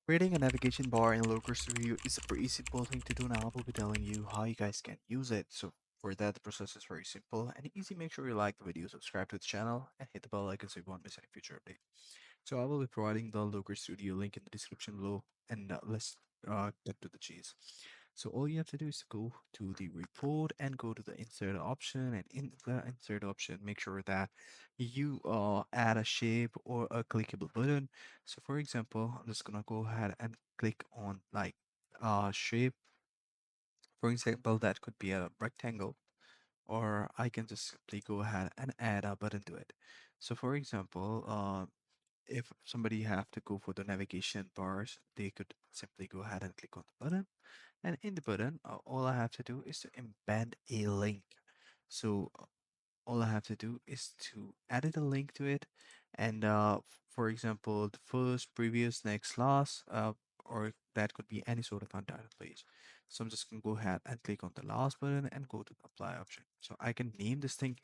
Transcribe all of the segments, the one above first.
Creating a navigation bar in Looker Studio is a pretty simple thing to do now. I will be telling you how you guys can use it. So for that, the process is very simple and easy. Make sure you like the video, subscribe to the channel, and hit the bell icon so you won't miss any future update. So I will be providing the Looker Studio link in the description below, and let's get to the cheese. So all you have to do is go to the report and go to the insert option, and in the insert option, make sure that you add a shape or a clickable button. So for example, I'm just gonna go ahead and click on like shape. For example, that could be a rectangle, or I can just simply go ahead and add a button to it. So for example, if somebody have to go for the navigation bars, they could simply go ahead and click on the button. And in the button, all I have to do is to embed a link. So all I have to do is to add a link to it. And for example, the first, previous, next, last, or that could be any sort of untitled page. So I'm just gonna go ahead and click on the last button and go to the apply option. So I can name this thing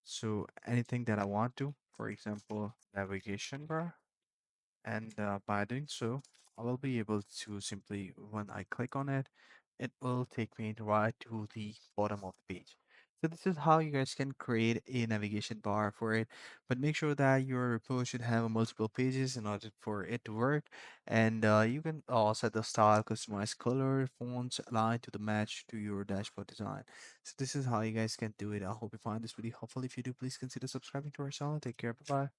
so anything that I want to, for example, navigation bar. And by doing so, I will be able to simply, when I click on it, it will take me right to the bottom of the page. So this is how you guys can create a navigation bar for it, but make sure that your report should have multiple pages in order for it to work. And you can set the style, customize color, fonts, align to the match to your dashboard design. So this is how you guys can do it. I hope you find this video helpful. If you do, please consider subscribing to our channel. Take care. Bye bye.